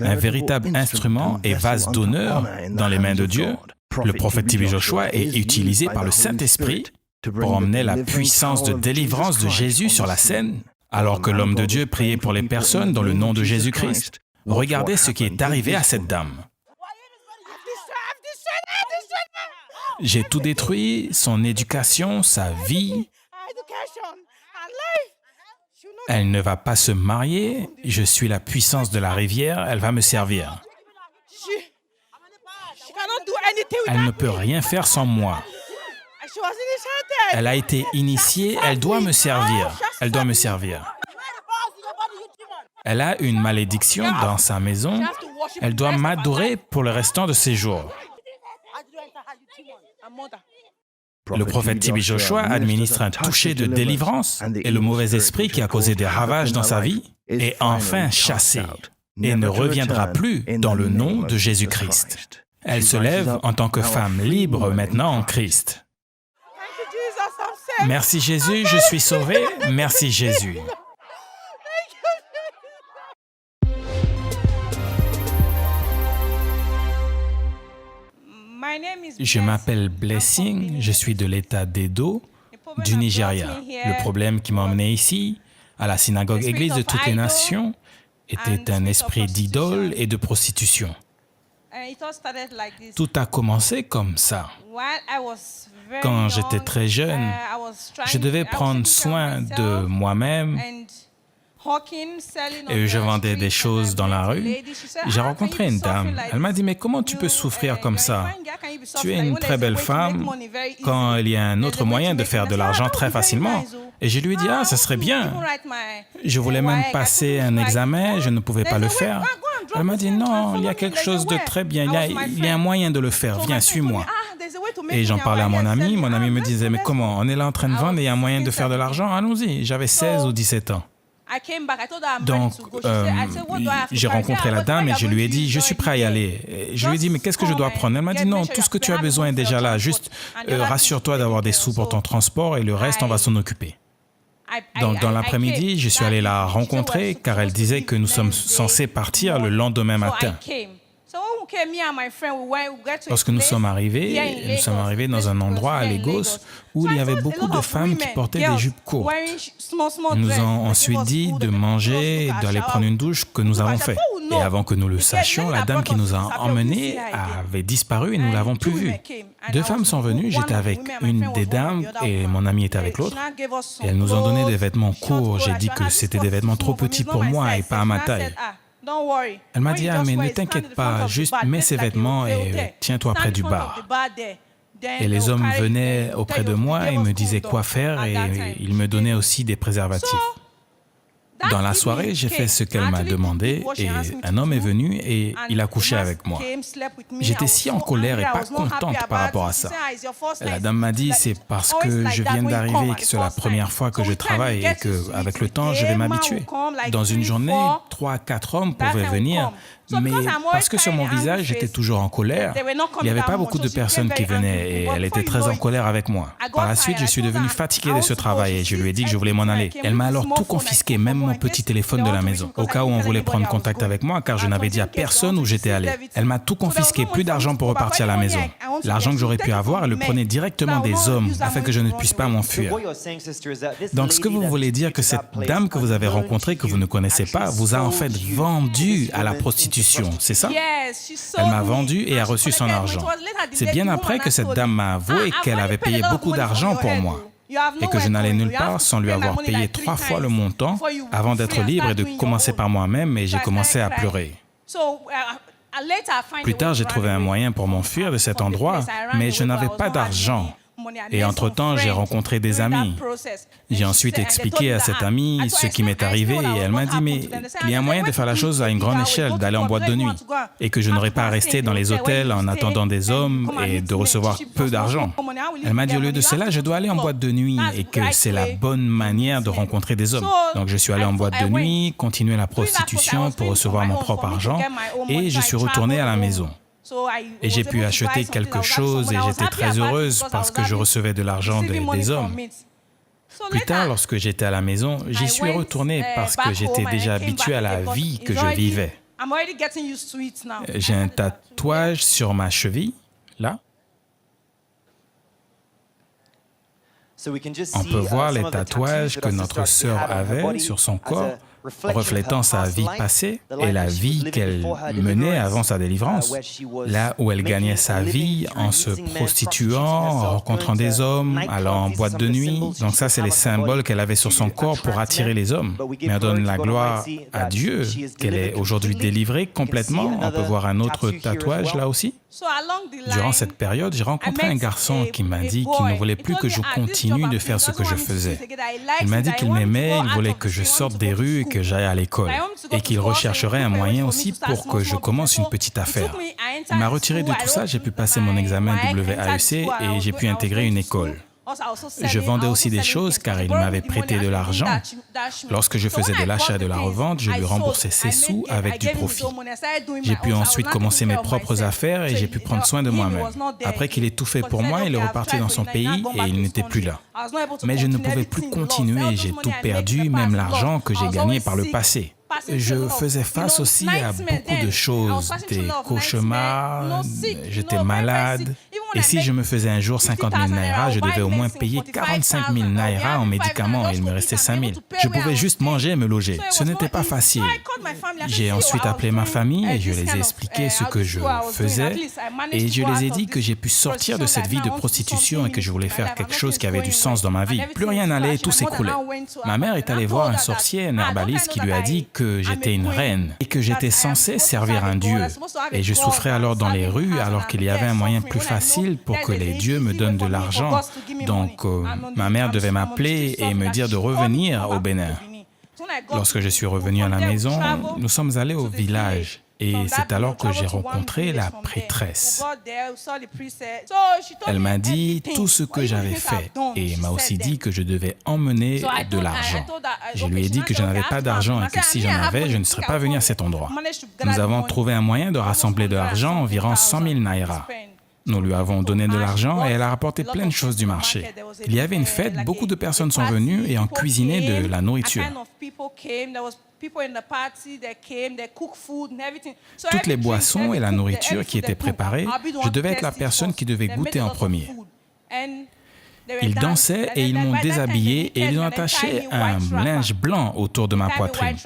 un véritable instrument et vase d'honneur dans les mains de Dieu, le prophète TB Joshua est utilisé par le Saint-Esprit pour emmener la puissance de délivrance de Jésus sur la scène, alors que l'homme de Dieu priait pour les personnes dans le nom de Jésus-Christ. Regardez ce qui est arrivé à cette dame. J'ai tout détruit, son éducation, sa vie. Elle ne va pas se marier, je suis la puissance de la rivière, elle va me servir. Elle ne peut rien faire sans moi. Elle a été initiée, elle doit me servir. Elle doit me servir. Elle a une malédiction dans sa maison. Elle doit m'adorer pour le restant de ses jours. Le prophète TB Joshua administre un toucher de délivrance et le mauvais esprit qui a causé des ravages dans sa vie est enfin chassé et ne reviendra plus dans le nom de Jésus-Christ. Elle se lève en tant que femme libre maintenant en Christ. Merci Jésus, je suis sauvé. Merci Jésus. Je m'appelle Blessing, je suis de l'État d'Edo, du Nigeria. Le problème qui m'a emmené ici, à la synagogue Église de toutes les nations, était un esprit d'idole et de prostitution. Tout a commencé comme ça. Quand j'étais très jeune, je devais prendre soin de moi-même et je vendais des choses dans la rue. J'ai rencontré une dame. Elle m'a dit, mais comment tu peux souffrir comme ça? Tu es une très belle femme quand il y a un autre moyen de faire de l'argent très facilement. Et je lui ai dit, ah, ça serait bien. Je voulais même passer un examen, je ne pouvais pas le faire. Elle m'a dit, non, il y a quelque chose de très bien, il y a un moyen de le faire, viens, suis-moi. Et j'en parlais à mon ami me disait, mais comment, on est là en train de vendre et il y a un moyen de faire de l'argent, allons-y. J'avais 16 ou 17 ans. Donc, j'ai rencontré la dame et je lui ai dit, je suis prêt à y aller. Et je lui ai dit, mais qu'est-ce que je dois prendre? Elle m'a dit, non, tout ce que tu as besoin est déjà là. Juste rassure-toi d'avoir des sous pour ton transport et le reste, on va s'en occuper. Donc, dans l'après-midi, je suis allé la rencontrer car elle disait que nous sommes censés partir le lendemain matin. Lorsque nous sommes arrivés dans un endroit à Lagos où il y avait beaucoup de femmes qui portaient des jupes courtes. Ils nous ont ensuite dit de manger et d'aller prendre une douche, que nous avons fait. Et avant que nous le sachions, la dame qui nous a emmenés avait disparu et nous ne l'avons plus vue. 2 femmes sont venues, j'étais avec une des dames et mon ami était avec l'autre. Et elles nous ont donné des vêtements courts. J'ai dit que c'était des vêtements trop petits pour moi et pas à ma taille. Elle m'a dit, ah, mais ne t'inquiète pas, juste mets ces vêtements et tiens-toi près du bar. Et les hommes venaient auprès de moi et me disaient quoi faire et ils me donnaient aussi des préservatifs. Dans la soirée, j'ai fait ce qu'elle m'a demandé et un homme est venu et il a couché avec moi. J'étais si en colère et pas contente par rapport à ça. La dame m'a dit, c'est parce que je viens d'arriver et que c'est la première fois que je travaille et qu'avec le temps, je vais m'habituer. Dans une journée, 3 à 4 hommes pouvaient venir, mais parce que sur mon visage, j'étais toujours en colère, il n'y avait pas beaucoup de personnes qui venaient et elle était très en colère avec moi. Par la suite, je suis devenu fatigué de ce travail et je lui ai dit que je voulais m'en aller. Elle m'a alors tout confisqué, même mon petit téléphone de la maison, au cas où on voulait prendre contact avec moi, car je n'avais dit à personne où j'étais allé. Elle m'a tout confisqué, plus d'argent pour repartir à la maison. L'argent que j'aurais pu avoir, elle le prenait directement des hommes, afin que je ne puisse pas m'enfuir. Donc, ce que vous voulez dire que cette dame que vous avez rencontrée, que vous ne connaissez pas, vous a en fait vendu à la prostitution, c'est ça? Elle m'a vendu et a reçu son argent. C'est bien après que cette dame m'a avoué qu'elle avait payé beaucoup d'argent pour moi et que je n'allais nulle part sans lui avoir payé 3 fois le montant avant d'être libre et de commencer par moi-même, et j'ai commencé à pleurer. Plus tard, j'ai trouvé un moyen pour m'enfuir de cet endroit, mais je n'avais pas d'argent. Et entre-temps, j'ai rencontré des amis. J'ai ensuite expliqué à cette amie ce qui m'est arrivé et elle m'a dit, mais il y a un moyen de faire la chose à une grande échelle, d'aller en boîte de nuit et que je n'aurais pas à rester dans les hôtels en attendant des hommes et de recevoir peu d'argent. Elle m'a dit, au lieu de cela, je dois aller en boîte de nuit et que c'est la bonne manière de rencontrer des hommes. Donc je suis allé en boîte de nuit, continuer la prostitution pour recevoir mon propre argent et je suis retourné à la maison. Et j'ai pu acheter quelque chose et j'étais très heureuse parce que je recevais de l'argent des hommes. Plus tard, lorsque j'étais à la maison, j'y suis retournée parce que j'étais déjà habituée à la vie que je vivais. J'ai un tatouage sur ma cheville, là. On peut voir les tatouages que notre sœur avait sur son corps, reflétant sa vie passée et la vie qu'elle menait avant sa délivrance, là où elle gagnait sa vie en se prostituant, en rencontrant des hommes, allant en boîte de nuit. Donc ça, c'est les symboles qu'elle avait sur son corps pour attirer les hommes. Mais on donne la gloire à Dieu, qu'elle est aujourd'hui délivrée complètement. On peut voir un autre tatouage là aussi. Durant cette période, j'ai rencontré un garçon qui m'a dit qu'il ne voulait plus que je continue de faire ce que je faisais. Il m'a dit qu'il m'aimait, il voulait que je sorte des rues et que j'aille à l'école. Et qu'il rechercherait un moyen aussi pour que je commence une petite affaire. Il m'a retiré de tout ça, j'ai pu passer mon examen WAEC et j'ai pu intégrer une école. Je vendais aussi des choses car il m'avait prêté de l'argent. Lorsque je faisais de l'achat et de la revente, je lui remboursais ses sous avec du profit. J'ai pu ensuite commencer mes propres affaires et j'ai pu prendre soin de moi-même. Après qu'il ait tout fait pour moi, il est reparti dans son pays et il n'était plus là. Mais je ne pouvais plus continuer, j'ai tout perdu, même l'argent que j'ai gagné par le passé. Je faisais face aussi à beaucoup de choses, des cauchemars, j'étais malade. Et si je me faisais un jour 50 000 naira, je devais au moins payer 45 000 naira en médicaments et il me restait 5 000. Je pouvais juste manger et me loger. Ce n'était pas facile. J'ai ensuite appelé ma famille et je les ai expliqué ce que je faisais et je les ai dit que j'ai pu sortir de cette vie de prostitution et que je voulais faire quelque chose qui avait du sens dans ma vie. Plus rien n'allait, tout s'écroulait. Ma mère est allée voir un sorcier, un herbaliste qui lui a dit que j'étais une reine et que j'étais censée servir un dieu. Et je souffrais alors dans les rues alors qu'il y avait un moyen plus facile pour que les dieux me donnent de l'argent. Donc, ma mère devait m'appeler et me dire de revenir au Bénin. Lorsque je suis revenu à la maison, nous sommes allés au village. Et c'est alors que j'ai rencontré la prêtresse. Elle m'a dit tout ce que j'avais fait et m'a aussi dit que je devais emmener de l'argent. Je lui ai dit que je n'avais pas d'argent et que si j'en avais, je ne serais pas venu à cet endroit. Nous avons trouvé un moyen de rassembler de l'argent, environ 100 000 naira. Nous lui avons donné de l'argent et elle a rapporté plein de choses du marché. Il y avait une fête, beaucoup de personnes sont venues et ont cuisiné de la nourriture. Toutes les boissons et la nourriture qui étaient préparées, je devais être la personne qui devait goûter en premier. Ils dansaient et ils m'ont déshabillé et ils ont attaché un linge blanc autour de ma poitrine.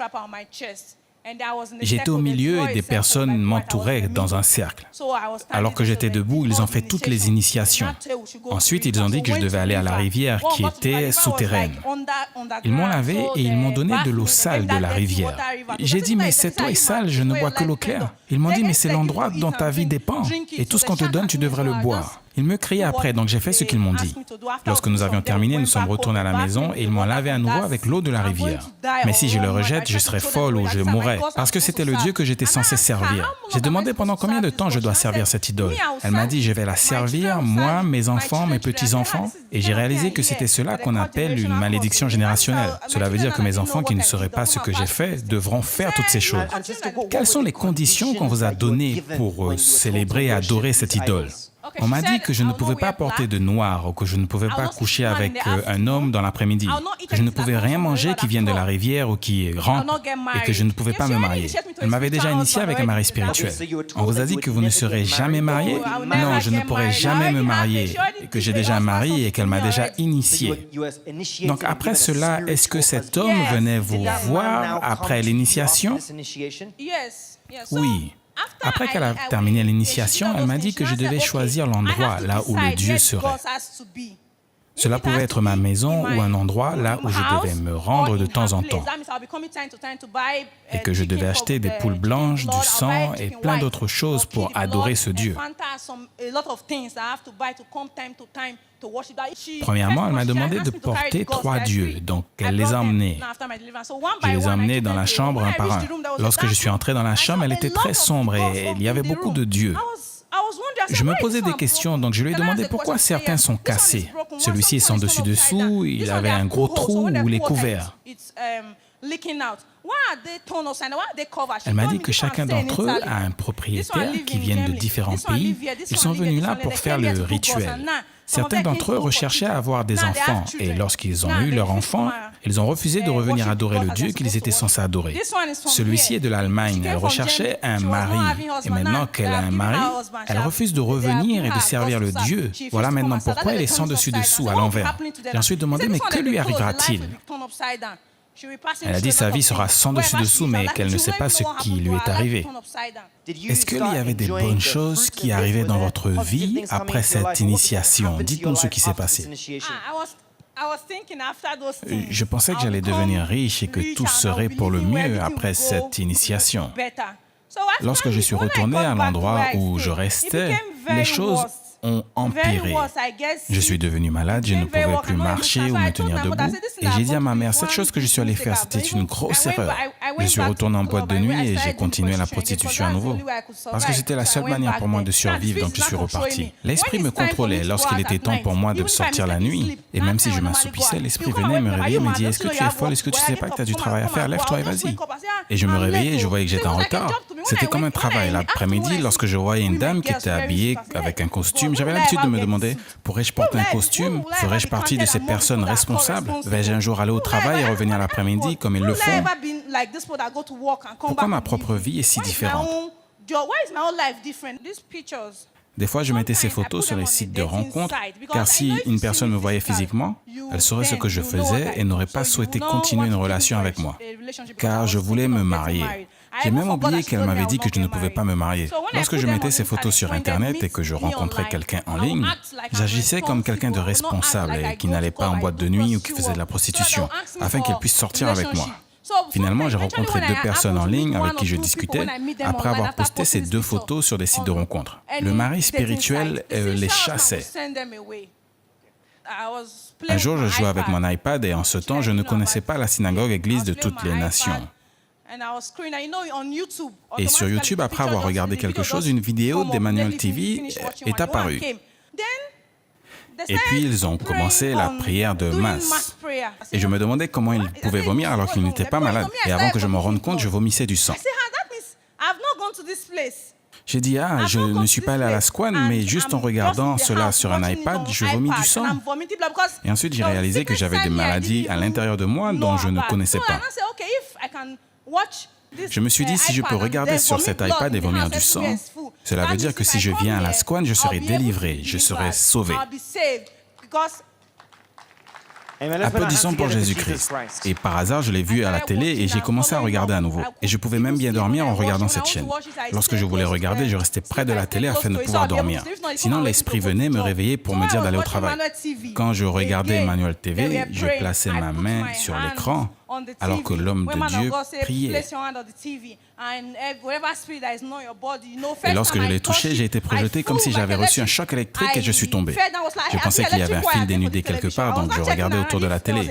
J'étais au milieu et des personnes m'entouraient dans un cercle. Alors que j'étais debout, ils ont fait toutes les initiations. Ensuite, ils ont dit que je devais aller à la rivière qui était souterraine. Ils m'ont lavé et ils m'ont donné de l'eau sale de la rivière. J'ai dit, mais cette eau est sale, je ne bois que l'eau claire. Ils m'ont dit, mais c'est l'endroit dont ta vie dépend. Et tout ce qu'on te donne, tu devrais le boire. Ils me criaient après, donc j'ai fait ce qu'ils m'ont dit. Lorsque nous avions terminé, nous sommes retournés à la maison et ils m'ont lavé à nouveau avec l'eau de la rivière. Mais si je le rejette, je serais folle ou je mourrais, parce que c'était le Dieu que j'étais censé servir. J'ai demandé pendant combien de temps je dois servir cette idole. Elle m'a dit, je vais la servir, moi, mes enfants, mes petits-enfants. Et j'ai réalisé que c'était cela qu'on appelle une malédiction générationnelle. Cela veut dire que mes enfants qui ne sauraient pas ce que j'ai fait devront faire toutes ces choses. Quelles sont les conditions qu'on vous a données pour célébrer et adorer cette idole ? On m'a dit que je ne pouvais pas porter de noir ou que je ne pouvais pas coucher avec un homme dans l'après-midi, que je ne pouvais rien manger qui vienne de la rivière ou qui rentre et que je ne pouvais pas me marier. Elle m'avait déjà initié avec un mari spirituel. On vous a dit que vous ne serez jamais marié? Non, je ne pourrai jamais me marier, et que j'ai déjà un mari et qu'elle m'a déjà initié. Donc après cela, est-ce que cet homme venait vous voir après l'initiation? Oui. Après qu'elle a terminé l'initiation, elle m'a dit que je devais choisir l'endroit là où le Dieu serait. Cela pouvait être ma maison ou un endroit là où je devais me rendre de temps en temps. Et que je devais acheter des poules blanches, du sang et plein d'autres choses pour adorer ce Dieu. Premièrement, elle m'a demandé de porter 3 dieux, donc elle les a emmenés. Je les ai emmenés dans la chambre un par un. Lorsque je suis entré dans la chambre, elle était très sombre et il y avait beaucoup de dieux. Je me posais des questions, donc je lui ai demandé pourquoi certains sont cassés. Celui-ci est sans dessus-dessous, il avait un gros trou où il est couvert. Elle m'a dit que chacun d'entre eux a un propriétaire qui vient de différents pays. Ils sont venus là pour faire le rituel. Certains d'entre eux recherchaient à avoir des enfants et lorsqu'ils ont eu leur enfant, Ils ont refusé de revenir adorer le Dieu qu'ils étaient censés adorer. Celui-ci est de l'Allemagne. Elle recherchait un mari. Et maintenant qu'elle a un mari, elle refuse de revenir et de servir le Dieu. Voilà maintenant pourquoi elle est sans dessus-dessous, à l'envers. J'ai ensuite demandé, mais que lui arrivera-t-il? Elle a dit sa vie sera sans dessus-dessous, mais qu'elle ne sait pas ce qui lui est arrivé. Est-ce qu'il y avait des bonnes choses qui arrivaient dans votre vie après cette initiation? Dites-nous ce qui s'est passé. Je pensais que j'allais devenir riche et que tout serait pour le mieux après cette initiation. Lorsque je suis retourné à l'endroit où je restais, les choses ont empiré. Je suis devenu malade, je ne pouvais plus marcher ou me tenir debout. Et j'ai dit à ma mère, cette chose que je suis allé faire, c'était une grosse erreur. Je suis retourné en boîte de nuit et j'ai continué la prostitution à nouveau. Parce que c'était la seule manière pour moi de survivre, donc je suis reparti. L'esprit me contrôlait lorsqu'il était temps pour moi de sortir la nuit. Et même si je m'assoupissais, l'esprit venait me réveiller et me dit, est-ce que tu es folle, est-ce que tu ne sais pas que tu as du travail à faire, lève-toi et vas-y. Et je me réveillais et je voyais que j'étais en retard. C'était comme un travail. L'après-midi, lorsque je voyais une dame qui était habillée avec un costume, j'avais l'habitude de me demander, pourrais-je porter un costume? Ferais-je partie de ces personnes responsables? Vais-je un jour aller au travail et revenir l'après-midi comme ils le font? Pourquoi ma propre vie est si différente? Des fois, je mettais ces photos sur les sites de rencontres, car si une personne me voyait physiquement, elle saurait ce que je faisais et n'aurait pas souhaité continuer une relation avec moi, car je voulais me marier. J'ai même oublié qu'elle m'avait dit que je ne pouvais pas me marier. Lorsque je mettais ces photos sur Internet et que je rencontrais quelqu'un en ligne, j'agissais comme quelqu'un de responsable et qui n'allait pas en boîte de nuit ou qui faisait de la prostitution, afin qu'elle puisse sortir avec moi. Finalement, j'ai rencontré 2 personnes en ligne avec qui je discutais après avoir posté ces 2 photos sur des sites de rencontres. Le mari spirituel les chassait. Un jour, je jouais avec mon iPad et en ce temps, je ne connaissais pas la synagogue église de toutes les nations. Et sur YouTube, après avoir regardé quelque chose, une vidéo d'Emmanuel TV est apparue. Et puis, ils ont commencé la prière de masse. Et je me demandais comment ils pouvaient vomir alors qu'ils n'étaient pas malades. Et avant que je m'en rende compte, je vomissais du sang. J'ai dit, je ne suis pas allé à la Squan, mais juste en regardant cela sur un iPad, je vomis du sang. Et ensuite, j'ai réalisé que j'avais des maladies à l'intérieur de moi dont je ne connaissais pas. Je me suis dit, si je peux regarder sur cet iPad et vomir du sang, cela veut dire que si je viens à la Squan, je serai délivré, je serai sauvé. Applaudissons pour Jésus-Christ. Et par hasard, je l'ai vu à la télé et j'ai commencé à regarder à nouveau. Et je pouvais même bien dormir en regardant cette chaîne. Lorsque je voulais regarder, je restais près de la télé afin de pouvoir dormir. Sinon, l'esprit venait me réveiller pour me dire d'aller au travail. Quand je regardais Emmanuel TV, je plaçais ma main sur l'écran alors que l'homme de Dieu priait. Et lorsque je l'ai touché, j'ai été projeté comme si j'avais reçu un choc électrique et je suis tombé. Je pensais qu'il y avait un fil dénudé quelque part, donc je regardais autour de la télé.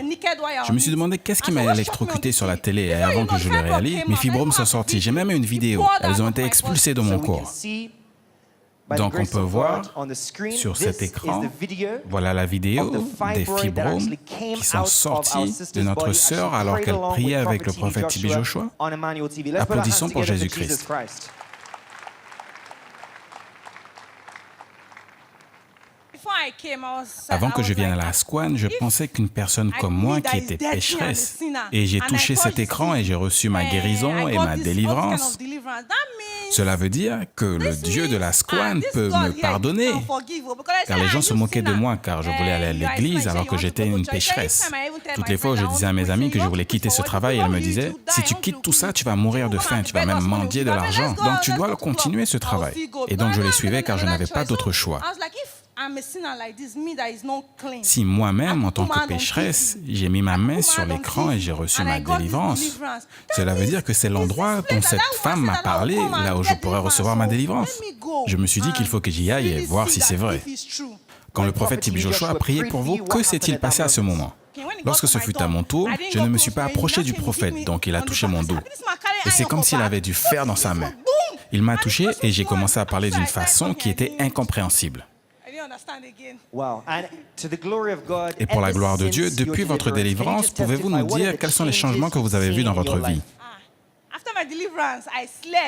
Je me suis demandé qu'est-ce qui m'a électrocuté sur la télé et avant que je le réalise, mes fibromes sont sortis. J'ai même une vidéo. Elles ont été expulsées de mon corps. Donc on peut voir sur cet écran, voilà la vidéo des fibromes qui sont sortis de notre sœur alors qu'elle priait avec le prophète TB Joshua. Applaudissons pour Jésus-Christ. Avant que je vienne à la Squan, je pensais qu'une personne comme moi qui était pécheresse, et j'ai touché cet écran et j'ai reçu ma guérison et ma délivrance. Cela veut dire que le Dieu de la Squan peut me pardonner, car les gens se moquaient de moi car je voulais aller à l'église alors que j'étais une pécheresse. Toutes les fois où je disais à mes amis que je voulais quitter ce travail, elles me disaient « Si tu quittes tout ça, tu vas mourir de faim, tu vas même mendier de l'argent, donc tu dois continuer ce travail. » Et donc je les suivais car je n'avais pas d'autre choix. Si moi-même, en tant que pécheresse, j'ai mis ma main sur l'écran et j'ai reçu ma délivrance, cela veut dire que c'est l'endroit dont cette femme m'a parlé, là où je pourrais recevoir ma délivrance. Je me suis dit qu'il faut que j'y aille et voir si c'est vrai. Quand le prophète TB Joshua a prié pour vous, que s'est-il passé à ce moment? Lorsque ce fut à mon tour, je ne me suis pas approché du prophète, donc il a touché mon dos. Et c'est comme s'il avait du fer dans sa main. Il m'a touché et j'ai commencé à parler d'une façon qui était incompréhensible. Et pour la gloire de Dieu, depuis votre délivrance, pouvez-vous nous dire quels sont les changements que vous avez vus dans votre vie?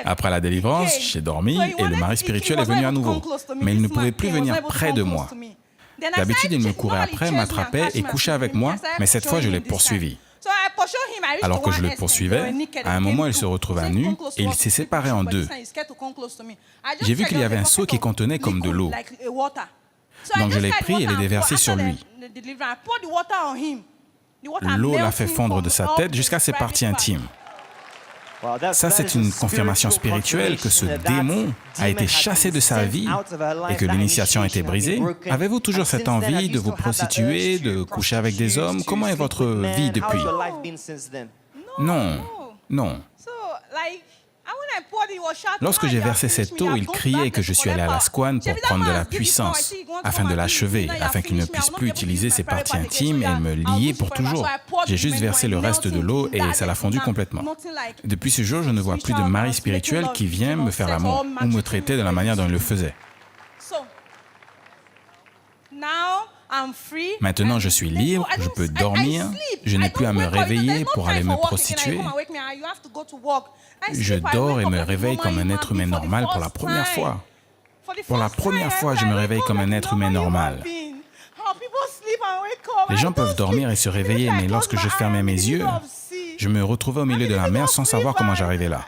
Après la délivrance, j'ai dormi et le mari spirituel est venu à nouveau. Mais il ne pouvait plus venir près de moi. D'habitude, il me courait après, m'attrapait et couchait avec moi, mais cette fois, je l'ai poursuivi. Alors que je le poursuivais, à un moment, il se retrouva nu et il s'est séparé en deux. J'ai vu qu'il y avait un seau qui contenait comme de l'eau. Donc je l'ai pris et l'ai déversé sur lui. L'eau l'a fait fondre de sa tête jusqu'à ses parties intimes. Ça, c'est une confirmation spirituelle que ce démon a été chassé de sa vie et que l'initiation a été brisée. Avez-vous toujours cette envie de vous prostituer, de coucher avec des hommes? Comment est votre vie depuis? Non, non. Lorsque j'ai versé cette eau, il criait que je suis allé à la squane pour prendre de la puissance, afin de l'achever, afin qu'il ne puisse plus utiliser ses parties intimes et me lier pour toujours. J'ai juste versé le reste de l'eau et ça l'a fondu complètement. Depuis ce jour, je ne vois plus de mari spirituel qui vient me faire l'amour ou me traiter de la manière dont il le faisait. Maintenant, je suis libre, je peux dormir, je n'ai plus à me réveiller pour aller me prostituer. Je dors et me réveille comme un être humain normal pour la première fois. Pour la première fois, je me réveille comme un être humain normal. Les gens peuvent dormir et se réveiller, mais lorsque je fermais mes yeux, je me retrouvais au milieu de la mer sans savoir comment j'arrivais là.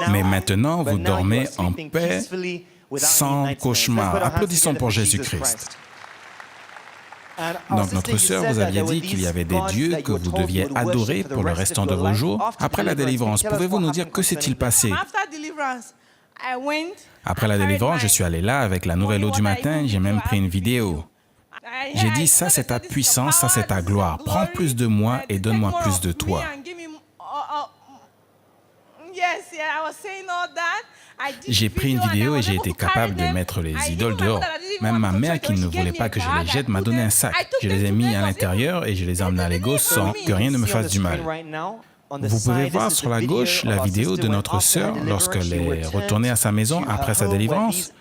Mais maintenant, vous dormez en paix, sans cauchemar. Applaudissons pour Jésus-Christ. Donc, notre sœur vous aviez dit qu'il y avait des dieux que vous deviez adorer pour le restant de vos jours. Après la délivrance, pouvez-vous nous dire que s'est-il passé? Après la délivrance, je suis allé là avec la nouvelle eau du matin, j'ai même pris une vidéo. J'ai dit, ça c'est ta puissance, ça c'est ta gloire. Prends plus de moi et donne-moi plus de toi. J'ai pris une vidéo et j'ai été capable de mettre les idoles dehors. Même ma mère, qui ne voulait pas que je les jette, m'a donné un sac. Je les ai mis à l'intérieur et je les ai emmenés à Lagos sans que rien ne me fasse du mal. Vous pouvez voir sur la gauche la vidéo de notre sœur lorsqu'elle est retournée à sa maison après sa délivrance.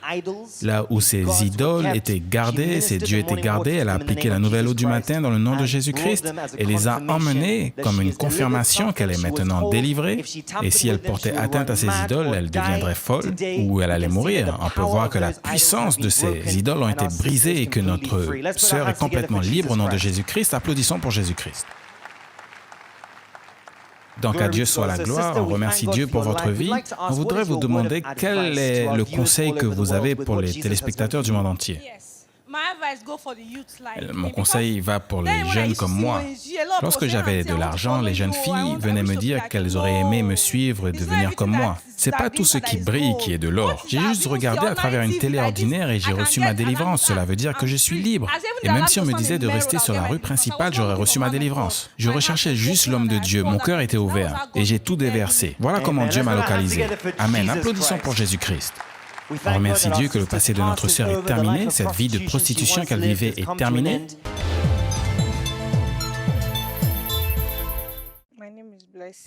Là où ses idoles étaient gardées, ses dieux étaient gardés, elle a appliqué la nouvelle eau du matin dans le nom de Jésus-Christ et les a emmenés comme une confirmation qu'elle est maintenant délivrée. Et si elle portait atteinte à ses idoles, elle deviendrait folle ou elle allait mourir. On peut voir que la puissance de ces idoles a été brisée et que notre sœur est complètement libre au nom de Jésus-Christ. Applaudissons pour Jésus-Christ. Donc, à Dieu soit la gloire, on remercie Dieu pour votre vie. On voudrait vous demander quel est le conseil que vous avez pour les téléspectateurs du monde entier. Mon conseil va pour les jeunes comme moi. Lorsque j'avais de l'argent, les jeunes filles venaient me dire qu'elles auraient aimé me suivre et devenir comme moi. C'est pas tout ce qui brille qui est de l'or. J'ai juste regardé à travers une télé ordinaire et j'ai reçu ma délivrance. Cela veut dire que je suis libre. Et même si on me disait de rester sur la rue principale, j'aurais reçu ma délivrance. Je recherchais juste l'homme de Dieu. Mon cœur était ouvert et j'ai tout déversé. Voilà comment Dieu m'a localisé. Amen. Applaudissons pour Jésus-Christ. On remercie Dieu que le passé de notre sœur est terminé, cette vie de prostitution qu'elle vivait est terminée.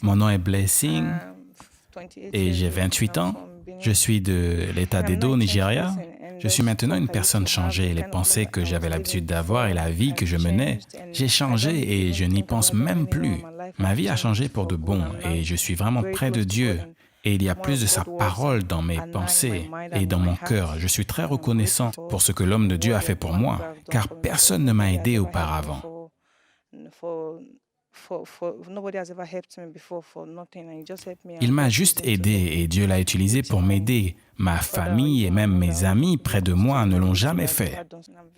Mon nom est Blessing et j'ai 28 ans. Je suis de l'État d'Edo, Nigeria. Je suis maintenant une personne changée. Les pensées que j'avais l'habitude d'avoir et la vie que je menais, j'ai changé et je n'y pense même plus. Ma vie a changé pour de bon et je suis vraiment près de Dieu. Et il y a plus de sa parole dans mes pensées et dans mon cœur. Je suis très reconnaissant pour ce que l'homme de Dieu a fait pour moi, car personne ne m'a aidé auparavant. Il m'a juste aidé et Dieu l'a utilisé pour m'aider. Ma famille et même mes amis près de moi ne l'ont jamais fait.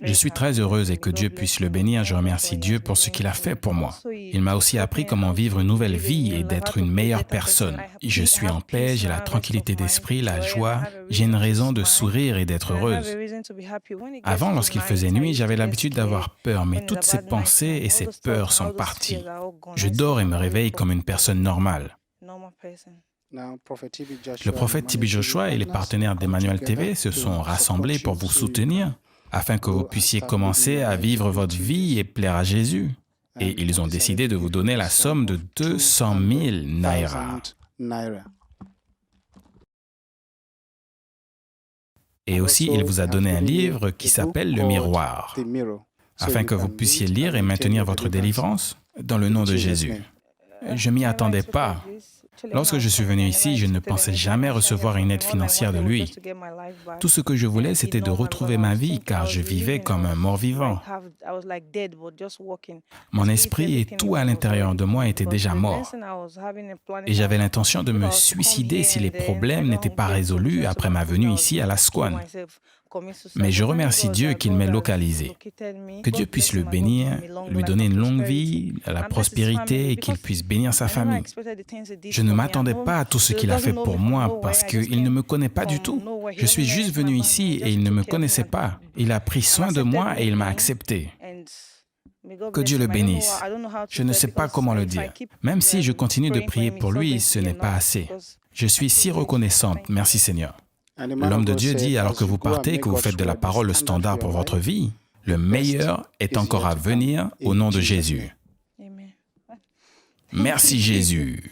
Je suis très heureuse et que Dieu puisse le bénir. Je remercie Dieu pour ce qu'il a fait pour moi. Il m'a aussi appris comment vivre une nouvelle vie et d'être une meilleure personne. Je suis en paix, j'ai la tranquillité d'esprit, la joie. J'ai une raison de sourire et d'être heureuse. Avant, lorsqu'il faisait nuit, j'avais l'habitude d'avoir peur, mais toutes ces pensées et ces peurs sont parties. Je dors et me réveille comme une personne normale. Le prophète TB Joshua et les partenaires d'Emmanuel TV se sont rassemblés pour vous soutenir, afin que vous puissiez commencer à vivre votre vie et plaire à Jésus. Et ils ont décidé de vous donner la somme de 200 000 naira. Et aussi, il vous a donné un livre qui s'appelle Le Miroir, afin que vous puissiez lire et maintenir votre délivrance dans le nom de Jésus. Je m'y attendais pas. Lorsque je suis venu ici, je ne pensais jamais recevoir une aide financière de lui. Tout ce que je voulais, c'était de retrouver ma vie, car je vivais comme un mort-vivant. Mon esprit et tout à l'intérieur de moi étaient déjà morts. Et j'avais l'intention de me suicider si les problèmes n'étaient pas résolus après ma venue ici à la Squan. Mais je remercie Dieu qu'il m'ait localisé. Que Dieu puisse le bénir, lui donner une longue vie, la prospérité et qu'il puisse bénir sa famille. Je ne m'attendais pas à tout ce qu'il a fait pour moi parce qu'il ne me connaît pas du tout. Je suis juste venu ici et il ne me connaissait pas. Il a pris soin de moi et il m'a accepté. Que Dieu le bénisse. Je ne sais pas comment le dire. Même si je continue de prier pour lui, ce n'est pas assez. Je suis si reconnaissante. Merci Seigneur. L'homme de Dieu dit, alors que vous partez, que vous faites de la parole le standard pour votre vie, le meilleur est encore à venir au nom de Jésus. Merci Jésus.